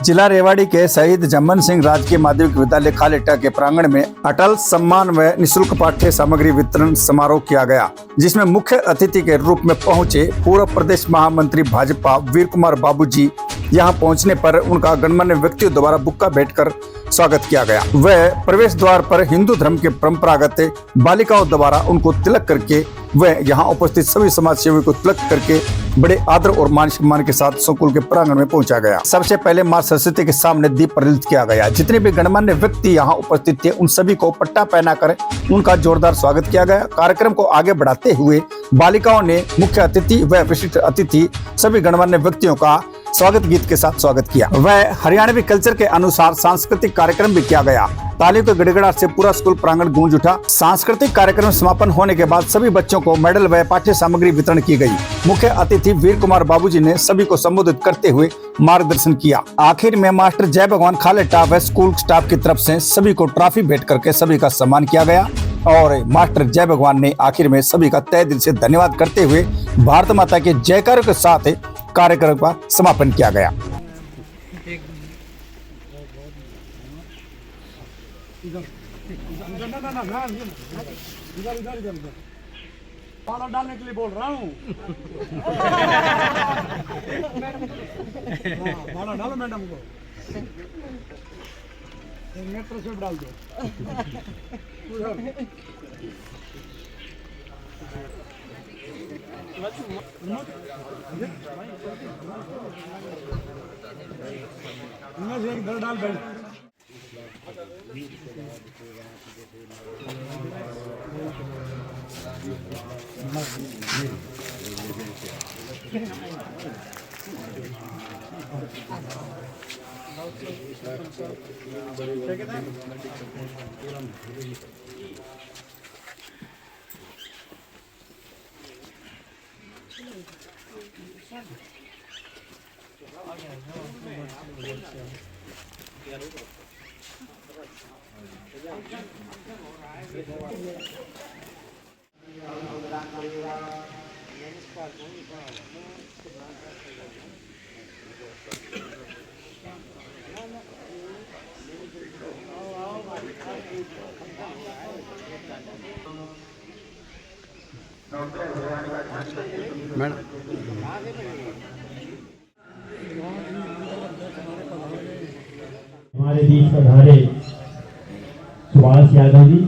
जिला रेवाड़ी के शहीद जम्मन सिंह राजकीय माध्यमिक विद्यालय खालेटा के प्रांगण में अटल सम्मान व निःशुल्क पाठ्य सामग्री वितरण समारोह किया गया, जिसमें मुख्य अतिथि के रूप में पहुंचे पूर्व प्रदेश महामंत्री भाजपा वीर कुमार बाबू जी। यहां पहुंचने पर उनका गणमान्य व्यक्तियों द्वारा बुक्का भेंटकर स्वागत किया गया। वह प्रवेश द्वार पर हिंदू धर्म के परंपरागत बालिकाओं द्वारा उनको तिलक करके वह यहाँ उपस्थित सभी समाज सेवी को तिलक करके बड़े आदर और मान सम्मान के साथ स्कूल के प्रांगण में पहुंचा गया। सबसे पहले मां सरस्वती के सामने दीप प्रज्वलित किया गया। जितने भी गणमान्य व्यक्ति यहाँ उपस्थित थे उन सभी को पट्टा पहनाकर उनका जोरदार स्वागत किया गया। कार्यक्रम को आगे बढ़ाते हुए बालिकाओं ने मुख्य अतिथि व विशिष्ट अतिथि सभी गणमान्य व्यक्तियों का स्वागत गीत के साथ स्वागत किया। वह हरियाणवी कल्चर के अनुसार सांस्कृतिक कार्यक्रम भी किया गया। तालियों के गड़गड़ाहट से पूरा स्कूल प्रांगण गूंज उठा। सांस्कृतिक कार्यक्रम समापन होने के बाद सभी बच्चों को मेडल व पाठ्य सामग्री वितरण की गई। मुख्य अतिथि वीर कुमार बाबूजी ने सभी को संबोधित करते हुए मार्गदर्शन किया। आखिर में मास्टर जय भगवान खालेटा व स्कूल स्टाफ की तरफ से सभी को ट्रॉफी भेंट करके सभी का सम्मान किया गया और मास्टर जय भगवान ने आखिर में सभी का तहे दिल से धन्यवाद करते हुए भारत माता के जयकारों के साथ कार्यक्रम का समापन किया गया। पाला डालने के लिए बोल रहा हूँ। पाला डालो मैडम को, मेट्रो से डाल दो। एक दर डाल बैठ। हमारे बीच पधारे सुभाष यादव जी,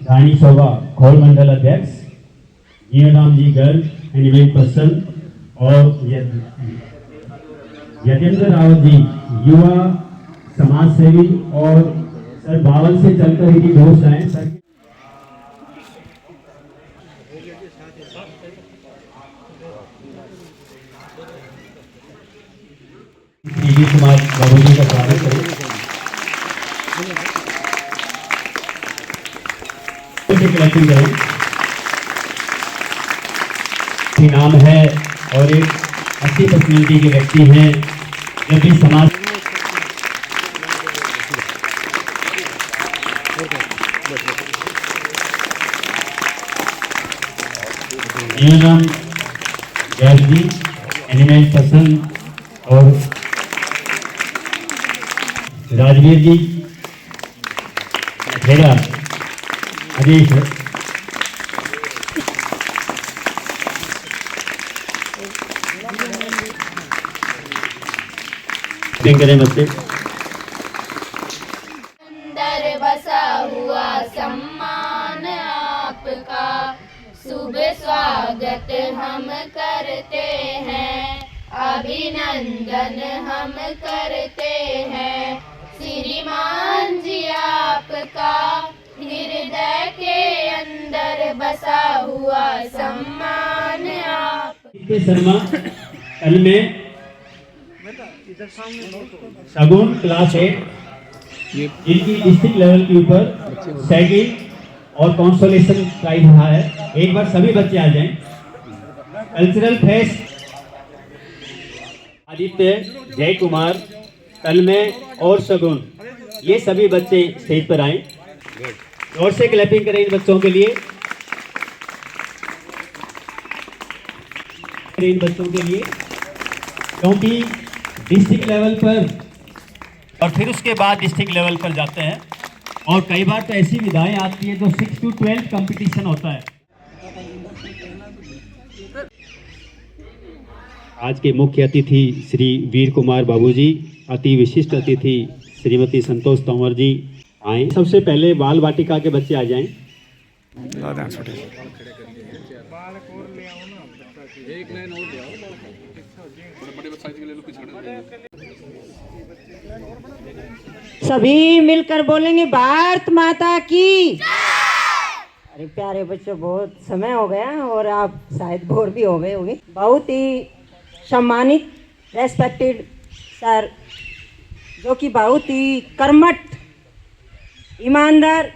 रानी शोभा खोल मंडल अध्यक्ष, जीवनराम जी गर्ग एंड इवेंट पर्सन और यतेंद्र रावत जी युवा समाज सेवी और सर बावल से चलकर ही दोस्त आए सर। वीर कुमार बाबू जी का स्वागत करें। नाम है और एक अच्छी पर्सनैलिटी के व्यक्ति हैं जब भी समाज जीवनराम गर्ग जी एनिमेट पर्सन और राजवीर जी खेड़ा अजीश करें बच्चे। अंदर बसा हुआ सम्मान आपका शुभ स्वागत हम करते हैं, अभिनंदन हम करते हैं। श्रीमान जी आपका हृदय के अंदर बसा हुआ सम्मान आप। शर्मा कल में शगुन क्लास 8 जिनकी डिस्ट्रिक्ट लेवल के ऊपर सेकंड और कंसोलेशन प्राइज रहा है। एक बार सभी बच्चे आ जाएं। कल्चरल फेस्ट आदित्य, जय कुमार, तलमय और शगुन, ये सभी बच्चे स्टेज पर आए। जोर से क्लैपिंग करें इन बच्चों के लिए, क्योंकि डिस्ट्रिक्ट लेवल पर और फिर उसके बाद डिस्ट्रिक्ट लेवल पर जाते हैं। और कई बार तो ऐसी विधाएं आती है तो 6 to 12 कंपटीशन होता है। आज के मुख्य अतिथि श्री वीर कुमार बाबूजी, अति विशिष्ट अतिथि श्रीमती संतोष तंवर जी आए। सबसे पहले बाल वाटिका के बच्चे आ जाएं। सभी मिलकर बोलेंगे भारत माता की। अरे प्यारे बच्चों, बहुत समय हो गया और आप शायद बोर भी हो गए होंगे। बहुत ही सम्मानित रेस्पेक्टेड सर, जो कि बहुत ही कर्मठ, ईमानदार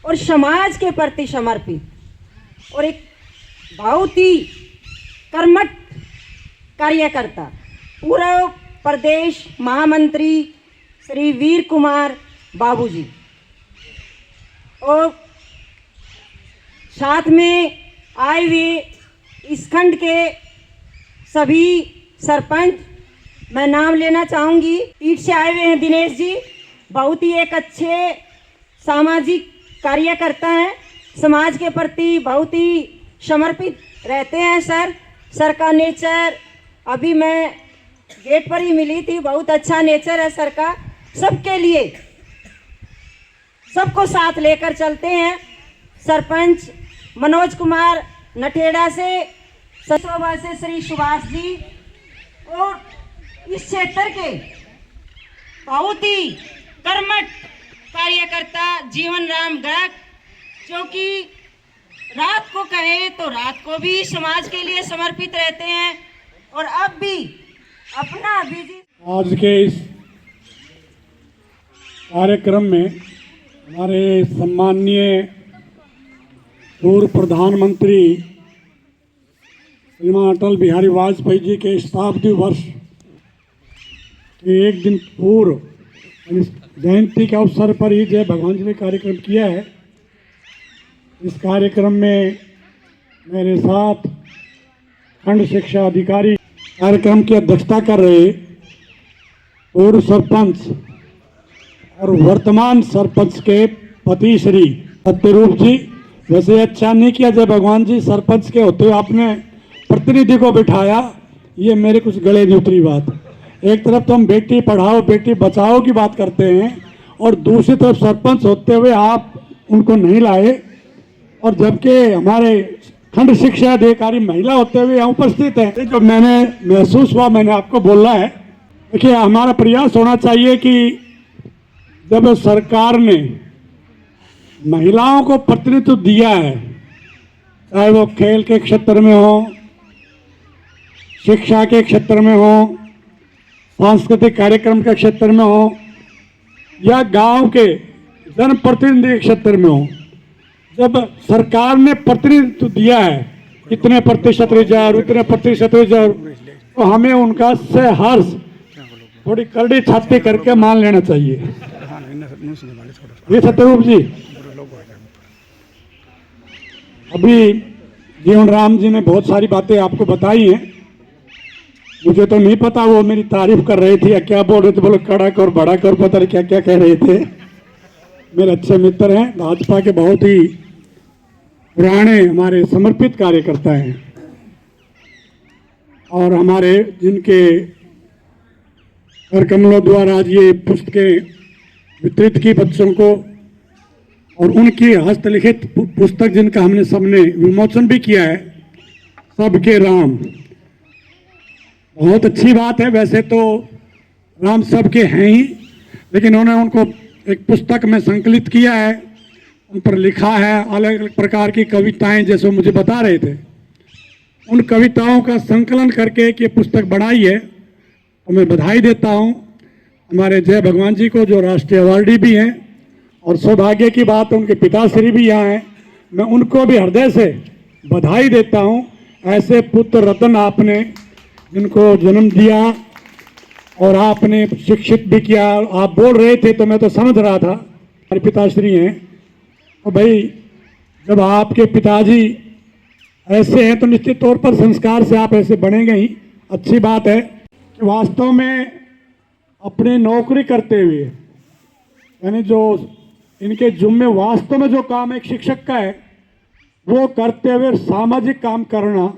और समाज के प्रति समर्पित और एक बहुत ही कर्मठ कार्यकर्ता, पूर्व प्रदेश महामंत्री श्री वीर कुमार बाबूजी, और साथ में आए हुए इस खंड के सभी सरपंच, मैं नाम लेना चाहूँगी। पीठ से आए हुए हैं दिनेश जी, बहुत ही एक अच्छे सामाजिक कार्यकर्ता हैं, समाज के प्रति बहुत ही समर्पित रहते हैं। सर का नेचर, अभी मैं गेट पर ही मिली थी, बहुत अच्छा नेचर है सर का। सबके लिए सबको साथ लेकर चलते हैं। सरपंच मनोज कुमार नठेड़ा से, ससोबा से श्री सुभाष जी, और इस क्षेत्र के बहुत ही कर्मठ कार्यकर्ता जीवन राम गर्ग, जो कि रात को कहे तो रात को भी समाज के लिए समर्पित रहते हैं और अब भी अपना बिजी। आज के इस कार्यक्रम में हमारे सम्माननीय पूर्व प्रधानमंत्री श्रीमान अटल बिहारी वाजपेयी जी के शताब्दी वर्ष के एक दिन पूर्व जयंती के अवसर पर ही जय भगवान जी ने कार्यक्रम किया है। इस कार्यक्रम में मेरे साथ खंड शिक्षा अधिकारी कार्यक्रम की अध्यक्षता कर रहे पूर्व सरपंच और वर्तमान सरपंच के पति श्री सत्यरूप जी। वैसे अच्छा नहीं किया जय भगवान जी, सरपंच के होते हुए आपने प्रतिनिधि को बिठाया, ये मेरे कुछ गले नहीं उतरी बात। एक तरफ तो हम बेटी पढ़ाओ बेटी बचाओ की बात करते हैं और दूसरी तरफ सरपंच होते हुए आप उनको नहीं लाए, और जबकि हमारे खंड शिक्षा अधिकारी महिला होते हुए यहाँ उपस्थित है। जो मैंने महसूस हुआ मैंने आपको बोला है। देखिए, हमारा प्रयास होना चाहिए कि जब सरकार ने महिलाओं को प्रतिनिधित्व दिया है, चाहे वो खेल के क्षेत्र में हो, शिक्षा के क्षेत्र में हो, सांस्कृतिक कार्यक्रम के क्षेत्र में हो, या गांव के जनप्रतिनिधि के क्षेत्र में हो, जब सरकार ने प्रतिनिधित्व दिया है इतने प्रतिशत रिजर्व, इतने प्रतिशत रिजर्व, तो हमें उनका सहर्ष थोड़ी करड़ी छाती करके मान लेना चाहिए। ये सत्यरूप जी, अभी जीवन राम जी ने बहुत सारी बातें आपको बताई हैं, मुझे तो नहीं पता वो मेरी तारीफ कर रहे थे या क्या बोल रहे थे, बोलो कड़क और बड़ा कर, पता नहीं क्या क्या कह रहे थे। मेरे अच्छे मित्र हैं, भाजपा के बहुत ही पुराने हमारे समर्पित कार्यकर्ता हैं, और हमारे जिनके कर कमलों द्वारा आज ये पुस्तकें वितरित की बच्चों को, और उनकी हस्तलिखित पुस्तक जिनका हमने सबने विमोचन भी किया है, सबके राम, बहुत अच्छी बात है। वैसे तो राम सबके हैं ही, लेकिन उन्होंने उनको एक पुस्तक में संकलित किया है, उन पर लिखा है अलग अलग प्रकार की कविताएं, जैसे मुझे बता रहे थे। उन कविताओं का संकलन करके एक ये पुस्तक बनाई है, और मैं बधाई देता हूँ हमारे जय भगवान जी को, जो राष्ट्रीय अवार्डी भी हैं, और सौभाग्य की बात उनके पिताश्री भी यहाँ हैं। मैं उनको भी हृदय से बधाई देता हूँ। ऐसे पुत्र रत्न आपने जिनको जन्म दिया और आपने शिक्षित भी किया। आप बोल रहे थे तो मैं तो समझ रहा था, हमारे पिताश्री हैं। तो भाई, जब आपके पिताजी ऐसे हैं तो निश्चित तौर पर संस्कार से आप ऐसे बनेंगे ही। अच्छी बात है कि वास्तव में अपनी नौकरी करते हुए, यानी जो इनके जुम्मे वास्तव में जो काम एक शिक्षक का है वो करते हुए सामाजिक काम करना,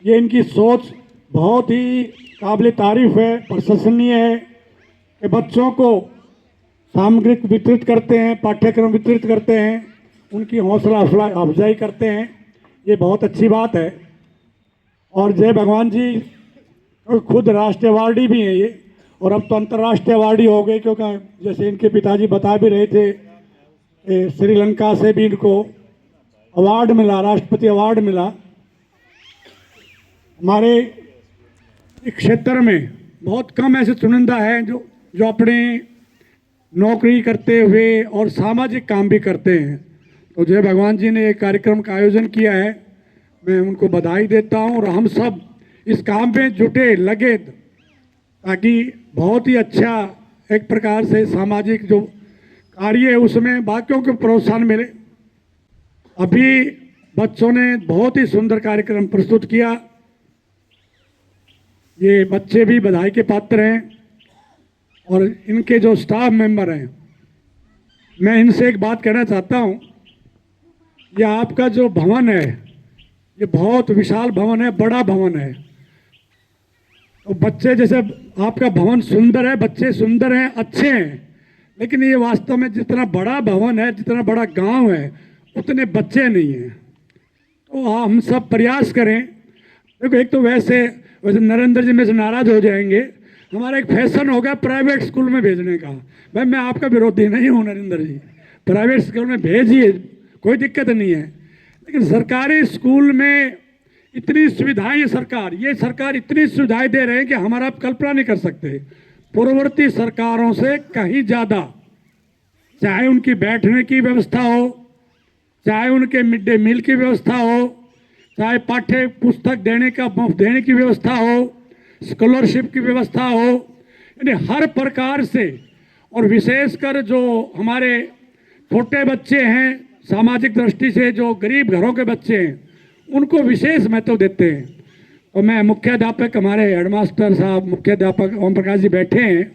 ये इनकी सोच बहुत ही काबिल तारीफ है, प्रशंसनीय है कि बच्चों को सामग्री वितरित करते हैं, पाठ्यक्रम वितरित करते हैं, उनकी हौसला अफजाई करते हैं, ये बहुत अच्छी बात है। और जय भगवान जी खुद राष्ट्रीय अवार्डी भी हैं ये, और अब तो अंतर्राष्ट्रीय अवार्डी हो गए, क्योंकि जैसे इनके पिताजी बता भी रहे थे श्रीलंका से भी इनको अवार्ड मिला, राष्ट्रपति अवार्ड मिला। हमारे क्षेत्र में बहुत कम ऐसे चुनिंदा हैं जो अपने नौकरी करते हुए और सामाजिक काम भी करते हैं। तो जय भगवान जी ने एक कार्यक्रम का आयोजन किया है, मैं उनको बधाई देता हूं, और हम सब इस काम में जुटे लगे ताकि बहुत ही अच्छा एक प्रकार से सामाजिक जो कार्य है उसमें बाकियों को प्रोत्साहन मिले। अभी बच्चों ने बहुत ही सुंदर कार्यक्रम प्रस्तुत किया, ये बच्चे भी बधाई के पात्र हैं, और इनके जो स्टाफ मेंबर हैं, मैं इनसे एक बात कहना चाहता हूं, ये आपका जो भवन है ये बहुत विशाल भवन है, बड़ा भवन है। तो बच्चे जैसे आपका भवन सुंदर है, बच्चे सुंदर हैं, अच्छे हैं, लेकिन ये वास्तव में जितना बड़ा भवन है, जितना बड़ा गांव है, उतने बच्चे नहीं हैं। तो हम सब प्रयास करें। देखो, एक तो वैसे नरेंद्र जी में से नाराज हो जाएंगे, हमारा एक फैशन होगा प्राइवेट स्कूल में भेजने का। भाई मैं आपका विरोधी नहीं हूँ नरेंद्र जी, प्राइवेट स्कूल में भेजिए, कोई दिक्कत नहीं है, लेकिन सरकारी स्कूल में इतनी सुविधाएं ये सरकार इतनी सुविधाएं दे रहे हैं कि हमारा आप कल्पना नहीं कर सकते। पूर्ववर्ती सरकारों से कहीं ज़्यादा, चाहे उनकी बैठने की व्यवस्था हो, चाहे उनके मिड डे मील की व्यवस्था हो, चाहे पाठ्य पुस्तक देने की व्यवस्था हो, स्कॉलरशिप की व्यवस्था हो, यानी हर प्रकार से। और विशेषकर जो हमारे छोटे बच्चे हैं, सामाजिक दृष्टि से जो गरीब घरों के बच्चे हैं, उनको विशेष महत्व देते हैं। और मैं मुख्याध्यापक, हमारे हेडमास्टर साहब मुख्याध्यापक ओम प्रकाश जी बैठे हैं,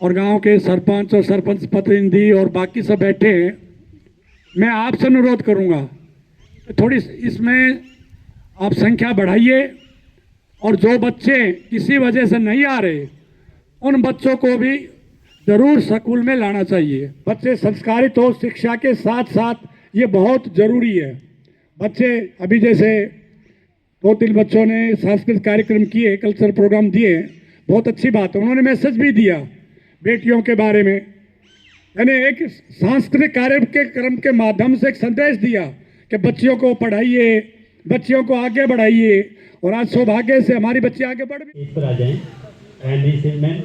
और गांव के सरपंच और सरपंच प्रतिनिधि और बाकी सब बैठे हैं। मैं आपसे अनुरोध करूंगा कि थोड़ी इसमें आप संख्या बढ़ाइए, और जो बच्चे किसी वजह से नहीं आ रहे उन बच्चों को भी जरूर स्कूल में लाना चाहिए। बच्चे संस्कारित हो, शिक्षा के साथ साथ ये बहुत जरूरी है। बच्चे अभी जैसे 2-3 बच्चों ने सांस्कृतिक कार्यक्रम किए, कल्चरल प्रोग्राम दिए, बहुत अच्छी बात है। उन्होंने मैसेज भी दिया बेटियों के बारे में, यानी एक सांस्कृतिक कार्यक्रम के माध्यम से एक संदेश दिया कि बच्चियों को पढ़ाइए, बच्चियों को आगे बढ़ाइए। और आज सौभाग्य से हमारी बच्ची आगे बढ़ भी। इस पर आ जाएं प्राइमरी से मैम।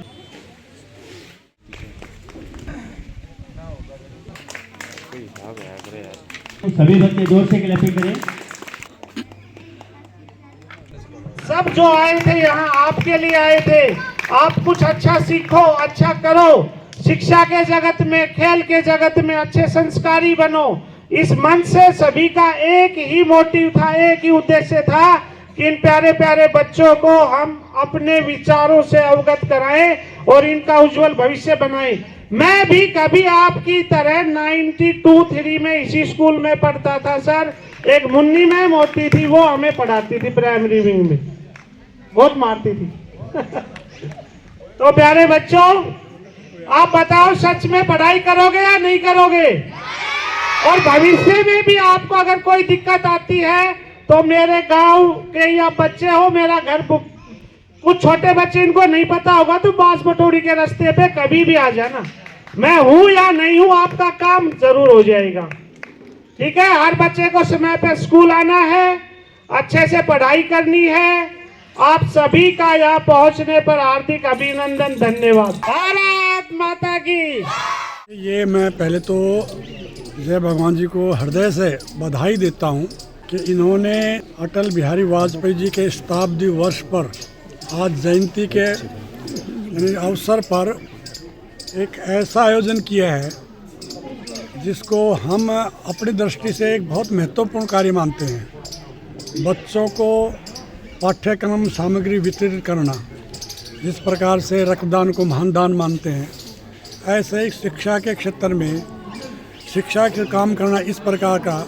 सभी बच्चे जोर से क्लैपिंग करें। सब जो आए थे यहाँ आपके लिए आए थे। आप कुछ अच्छा सीखो, अच्छा करो, शिक्षा के जगत में, खेल के जगत में अच्छे संस्कारी बनो। इस मंच से सभी का एक ही मोटिव था, एक ही उद्देश्य था कि इन प्यारे प्यारे बच्चों को हम अपने विचारों से अवगत कराएं और इनका उज्जवल भविष्य बनाएं। मैं भी कभी आपकी तरह 92-3 में इसी स्कूल में पढ़ता था सर। एक मुन्नी मैम होती थी, वो हमें पढ़ाती थी प्राइमरी विंग में, बहुत मारती थी। तो प्यारे बच्चों, आप बताओ सच में पढ़ाई करोगे या नहीं करोगे? और भविष्य में भी आपको अगर कोई दिक्कत आती है तो मेरे गांव के या बच्चे हो, मेरा घर कुछ छोटे बच्चे इनको नहीं पता होगा तो बांस बटोरी के रास्ते पे कभी भी आ जाना। मैं हूं या नहीं हूं, आपका काम जरूर हो जाएगा। ठीक है, हर बच्चे को समय पे स्कूल आना है, अच्छे से पढ़ाई करनी है। आप सभी का यहाँ पहुंचने पर हार्दिक अभिनंदन, धन्यवाद। भारत माता की। ये मैं पहले तो जय भगवान जी को हृदय से बधाई देता हूँ कि इन्होंने अटल बिहारी वाजपेयी जी के शताब्दी वर्ष पर आज जयंती के अवसर पर एक ऐसा आयोजन किया है जिसको हम अपनी दृष्टि से एक बहुत महत्वपूर्ण कार्य मानते हैं। बच्चों को पाठ्यक्रम सामग्री वितरित करना, जिस प्रकार से रक्तदान को महान दान मानते हैं, ऐसे ही शिक्षा के क्षेत्र में शिक्षा के काम करना इस प्रकार का,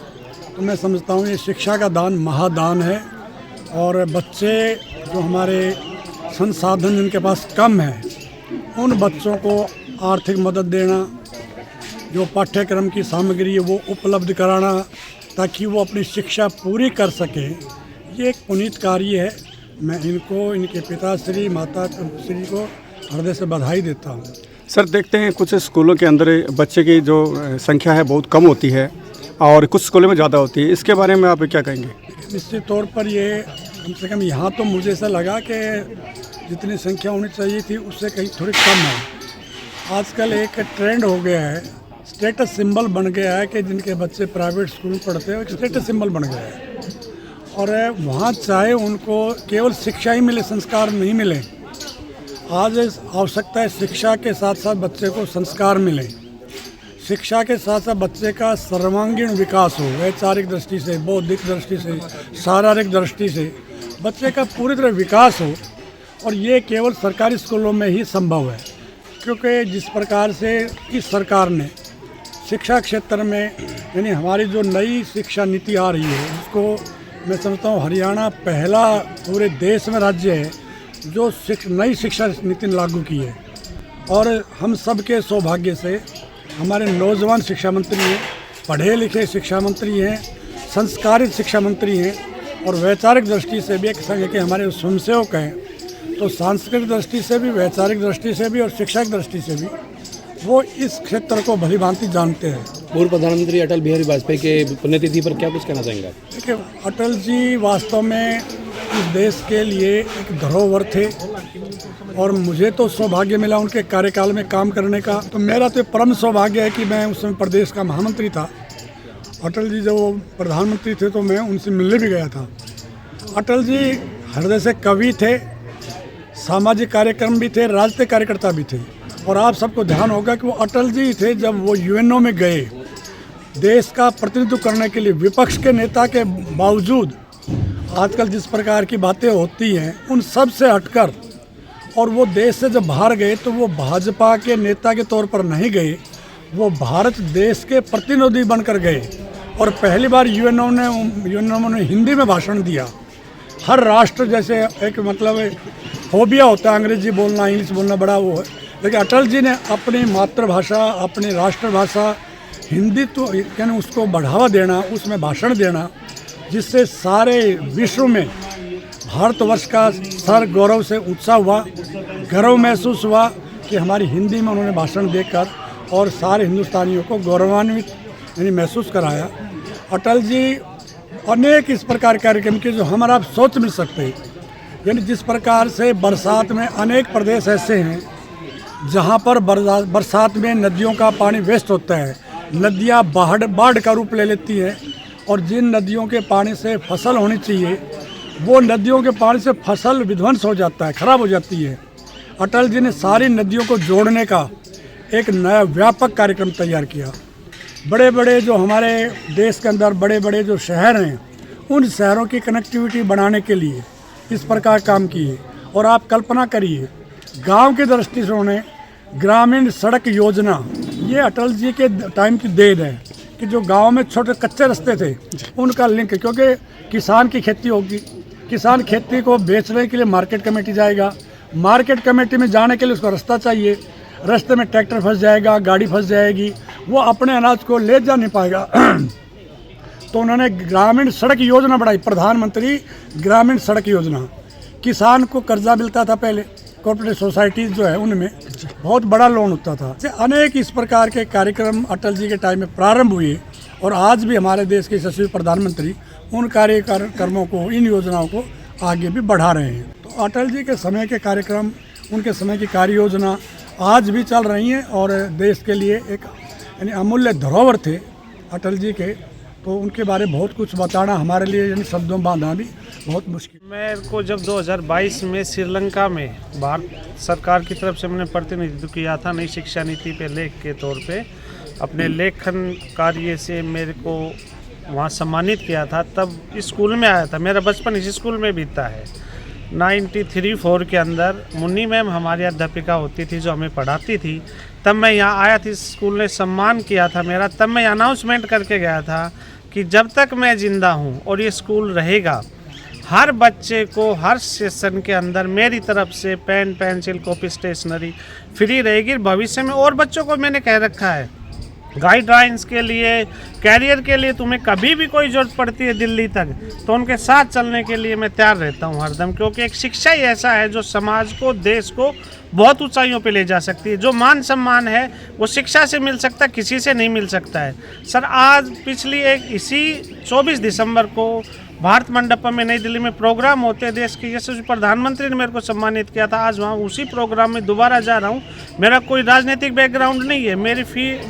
तो मैं समझता हूँ ये शिक्षा का दान महादान है। और बच्चे जो हमारे संसाधन जिनके पास कम है, उन बच्चों को आर्थिक मदद देना, जो पाठ्यक्रम की सामग्री है वो उपलब्ध कराना, ताकि वो अपनी शिक्षा पूरी कर सकें, ये एक पुनीत कार्य है। मैं इनको, इनके पिताश्री माताश्री को हृदय से बधाई देता हूँ। सर, देखते हैं कुछ स्कूलों के अंदर बच्चे की जो संख्या है बहुत कम होती है और कुछ स्कूलों में ज़्यादा होती है, इसके बारे में आप क्या कहेंगे? निश्चित तौर पर ये कम से कम यहाँ तो मुझे ऐसा लगा कि जितनी संख्या होनी चाहिए थी उससे कहीं थोड़ी कम है। आजकल एक ट्रेंड हो गया है, स्टेटस सिंबल बन गया है कि जिनके बच्चे प्राइवेट स्कूल में पढ़ते हैं, एक स्टेटस सिंबल बन गया है। और वहाँ चाहे उनको केवल शिक्षा ही मिले, संस्कार नहीं मिले। आज आवश्यकता है शिक्षा के साथ साथ बच्चे को संस्कार मिले, शिक्षा के साथ साथ बच्चे का सर्वांगीण विकास हो, वैचारिक दृष्टि से, बौद्धिक दृष्टि से, शारीरिक दृष्टि से बच्चे का पूरी तरह विकास हो। और ये केवल सरकारी स्कूलों में ही संभव है, क्योंकि जिस प्रकार से इस सरकार ने शिक्षा क्षेत्र में, यानी हमारी जो नई शिक्षा नीति आ रही है, उसको मैं समझता हूँ हरियाणा पहला पूरे देश में राज्य है जो नई शिक्षा नीति लागू की है। और हम सब के सौभाग्य से हमारे नौजवान शिक्षा मंत्री हैं, पढ़े लिखे शिक्षा मंत्री हैं, संस्कारित शिक्षा मंत्री हैं, और वैचारिक दृष्टि से भी एक संघ के हमारे स्वयंसेवक हैं। तो सांस्कृतिक दृष्टि से भी, वैचारिक दृष्टि से भी और शिक्षा की दृष्टि से भी वो इस क्षेत्र को भली भांति जानते हैं। पूर्व प्रधानमंत्री अटल बिहारी वाजपेयी के पुण्यतिथि पर क्या कुछ कहना चाहेंगे आप? देखिए, अटल जी वास्तव में इस देश के लिए एक धरोहर थे, और मुझे तो सौभाग्य मिला उनके कार्यकाल में काम करने का। तो मेरा तो परम सौभाग्य है कि मैं उस समय प्रदेश का महामंत्री था। अटल जी जब प्रधानमंत्री थे तो मैं उनसे मिलने भी गया था। अटल जी हृदय से कवि थे, सामाजिक कार्यक्रम भी थे, राजनीतिक कार्यकर्ता भी थे। और आप सबको ध्यान होगा कि वो अटल जी थे जब वो यूएनओ में गए देश का प्रतिनिधित्व करने के लिए, विपक्ष के नेता के बावजूद आजकल जिस प्रकार की बातें होती हैं उन सब से हटकर, और वो देश से जब बाहर गए तो वो भाजपा के नेता के तौर पर नहीं गए, वो भारत देश के प्रतिनिधि बनकर गए। और पहली बार यूएनओ ने हिंदी में भाषण दिया। हर राष्ट्र जैसे एक मतलब फोबिया होता है अंग्रेजी बोलना, इंग्लिश बोलना, बड़ा वो है, लेकिन अटल जी ने अपनी मातृभाषा, अपनी राष्ट्रभाषा हिंदी तो यानी उसको बढ़ावा देना, उसमें भाषण देना, जिससे सारे विश्व में भारतवर्ष का सर गौरव से उत्साह हुआ, गर्व महसूस हुआ कि हमारी हिंदी में उन्होंने भाषण देकर और सारे हिंदुस्तानियों को गौरवान्वित यानी महसूस कराया। अटल जी अनेक इस प्रकार कार्यक्रम के जो हम और आप सोच मिल सकते हैं, यानी जिस प्रकार से बरसात में अनेक प्रदेश ऐसे हैं जहाँ पर बरसात में नदियों का पानी वेस्ट होता है, नदियाँ बाढ़ का रूप ले लेती हैं, और जिन नदियों के पानी से फसल होनी चाहिए वो नदियों के पानी से फसल विध्वंस हो जाता है, खराब हो जाती है। अटल जी ने सारी नदियों को जोड़ने का एक नया व्यापक कार्यक्रम तैयार किया। बड़े बड़े जो हमारे देश के अंदर बड़े बड़े जो शहर हैं, उन शहरों की कनेक्टिविटी बनाने के लिए इस प्रकार काम किए। और आप कल्पना करिए, गांव की दृष्टि से उन्हें ग्रामीण सड़क योजना, ये अटल जी के टाइम की देन है कि जो गांव में छोटे कच्चे रास्ते थे उनका लिंक, क्योंकि किसान की खेती होगी, किसान खेती को बेचने के लिए मार्केट कमेटी जाएगा, मार्केट कमेटी में जाने के लिए उसको रास्ता चाहिए, रास्ते में ट्रैक्टर फंस जाएगा, गाड़ी फंस जाएगी, वो अपने अनाज को ले जा नहीं पाएगा। तो उन्होंने ग्रामीण सड़क योजना बढ़ाई, प्रधानमंत्री ग्रामीण सड़क योजना। किसान को कर्जा मिलता था पहले, कॉर्पोरेट सोसाइटीज़ जो है उनमें बहुत बड़ा लोन होता था। अनेक इस प्रकार के कार्यक्रम अटल जी के टाइम में प्रारंभ हुए, और आज भी हमारे देश के यशस्वी प्रधानमंत्री उन कार्यक्रमों को, इन योजनाओं को आगे भी बढ़ा रहे हैं। तो अटल जी के समय के कार्यक्रम, उनके समय की कार्य योजना आज भी चल रही हैं, और देश के लिए एक यानी अमूल्य धरोहर थे अटल जी के। तो उनके बारे में बहुत कुछ बताना हमारे लिए यानी शब्दों में बांधना भी बहुत मुश्किल। मेरे को जब 2022 में श्रीलंका में भारत सरकार की तरफ से मैंने प्रतिनिधित्व किया था नई शिक्षा नीति पे लेख के तौर पे, अपने लेखन कार्य से मेरे को वहाँ सम्मानित किया था। तब स्कूल में आया था, मेरा बचपन इस स्कूल में बीता है। 93-4 के अंदर मुन्नी मैम हमारी अध्यापिका होती थी जो हमें पढ़ाती थी। तब मैं यहाँ आया थी, स्कूल ने सम्मान किया था मेरा। तब मैं अनाउंसमेंट करके गया था कि जब तक मैं ज़िंदा हूँ और ये स्कूल रहेगा, हर बच्चे को हर सेशन के अंदर मेरी तरफ से pen, pencil, copy, stationery free रहेगी। भविष्य में और बच्चों को मैंने कह रखा है, गाइडलाइंस के लिए, कैरियर के लिए तुम्हें कभी भी कोई ज़रूरत पड़ती है दिल्ली तक, तो उनके साथ चलने के लिए मैं तैयार रहता हूँ हरदम। क्योंकि एक शिक्षा ही ऐसा है जो समाज को, देश को बहुत ऊंचाइयों पे ले जा सकती है। जो मान सम्मान है वो शिक्षा से मिल सकता है, किसी से नहीं मिल सकता है। सर, आज पिछली इसी 24 दिसंबर को भारत मंडपम में नई दिल्ली में प्रोग्राम होते हैं, देश के यशस्वी प्रधानमंत्री ने मेरे को सम्मानित किया था। आज वहाँ उसी प्रोग्राम में दोबारा जा रहा हूँ। मेरा कोई राजनीतिक बैकग्राउंड नहीं है, मेरी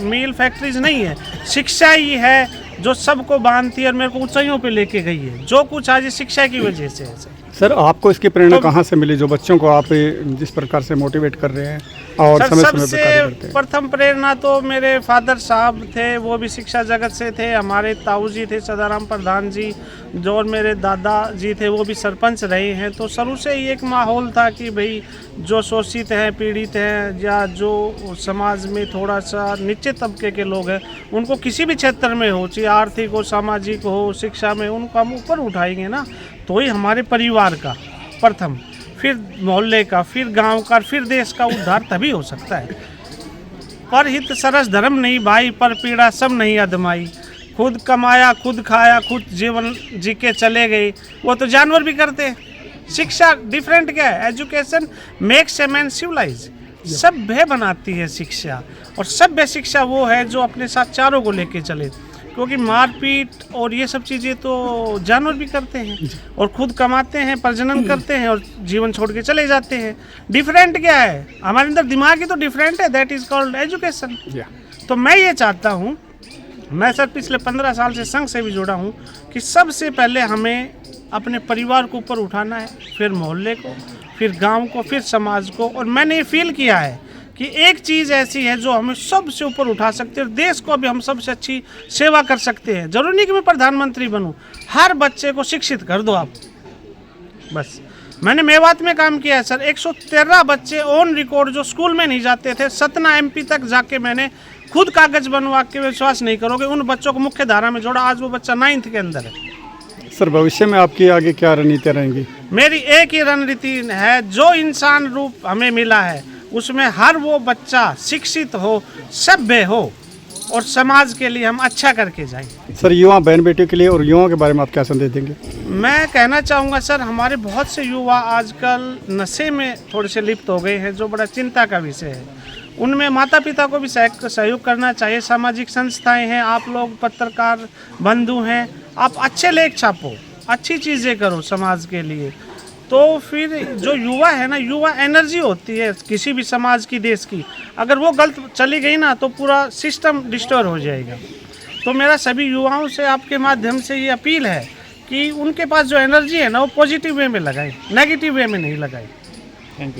मील फैक्ट्रीज नहीं है, शिक्षा ही है जो सबको बांधती है और मेरे को ऊंचाइयों पे लेके गई है। जो कुछ आज शिक्षा की वजह से है। सर, आपको इसकी प्रेरणा कहाँ से मिली, जो बच्चों को आप जिस प्रकार से मोटिवेट कर रहे हैं और समय समय पर कार्य करते हैं? प्रथम प्रेरणा तो मेरे फादर साहब थे, वो भी शिक्षा जगत से थे। हमारे ताऊ जी थे सदाराम प्रधान जी, जो और मेरे दादा जी थे वो भी सरपंच रहे हैं। तो शुरू से ही एक माहौल था कि भाई जो शोषित हैं, पीड़ित हैं, या जो समाज में थोड़ा सा नीचे तबके के लोग हैं, उनको किसी भी क्षेत्र में हो, चाहे आर्थिक हो, सामाजिक हो, शिक्षा में, उनको हम ऊपर उठाएंगे ना, तो ही हमारे परिवार का प्रथम, फिर मोहल्ले का, फिर गांव का, फिर देश का उद्धार तभी हो सकता है। पर हित सरस धर्म नहीं भाई, पर पीड़ा सब नहीं अदमाई। खुद कमाया, खुद खाया, खुद जीवन जी के चले गए, वो तो जानवर भी करते हैं। शिक्षा डिफरेंट क्या है? Education makes a man civilise, सभ्य बनाती है शिक्षा। और सभ्य शिक्षा वो है जो अपने साथ चारों को लेके चले। क्योंकि मारपीट और ये सब चीज़ें तो जानवर भी करते हैं, और खुद कमाते हैं, प्रजनन करते हैं और जीवन छोड़ के चले जाते हैं। डिफरेंट क्या है? हमारे अंदर दिमाग ही तो डिफरेंट है, दैट इज़ कॉल्ड एजुकेशन। तो मैं ये चाहता हूँ, मैं सर पिछले 15 साल से संघ से भी जुड़ा हूँ, कि सबसे पहले हमें अपने परिवार को ऊपर उठाना है, फिर मोहल्ले को, फिर गाँव को, फिर समाज को। और मैंने ये फील किया है कि एक चीज़ ऐसी है जो हमें सबसे ऊपर उठा सकती है, और देश को भी हम सबसे अच्छी सेवा कर सकते हैं। जरूरी नहीं कि मैं प्रधानमंत्री बनूं, हर बच्चे को शिक्षित कर दो आप, बस। मैंने मेवात में काम किया है सर, 113 बच्चे ऑन रिकॉर्ड जो स्कूल में नहीं जाते थे, सतना MP तक जाके मैंने खुद कागज बनवा के, विश्वास नहीं करोगे, उन बच्चों को मुख्य धारा में जोड़ा। आज वो बच्चा 9th के अंदर है। सर, भविष्य में आपकी आगे क्या रणनीतियाँ रहेंगी? मेरी एक ही रणनीति है, जो इंसान रूप हमें मिला है उसमें हर वो बच्चा शिक्षित हो, सभ्य हो, और समाज के लिए हम अच्छा करके जाएं। सर, युवा बहन बेटियों के लिए और युवाओं के बारे में आप क्या संदेश देंगे? मैं कहना चाहूँगा सर, हमारे बहुत से युवा आजकल नशे में थोड़े से लिप्त हो गए हैं, जो बड़ा चिंता का विषय है। उनमें माता पिता को भी सहयोग करना चाहिए। सामाजिक संस्थाएं हैं, आप लोग पत्रकार बंधु हैं, आप अच्छे लेख छापो, अच्छी चीज़ें करो समाज के लिए। तो फिर जो युवा है ना, युवा एनर्जी होती है किसी भी समाज की, देश की। अगर वो गलत चली गई ना तो पूरा सिस्टम डिस्टर्ब हो जाएगा। तो मेरा सभी युवाओं से आपके माध्यम से ये अपील है कि उनके पास जो एनर्जी है ना, वो पॉजिटिव वे में लगाएं, नेगेटिव वे में नहीं लगाएं। Thank you.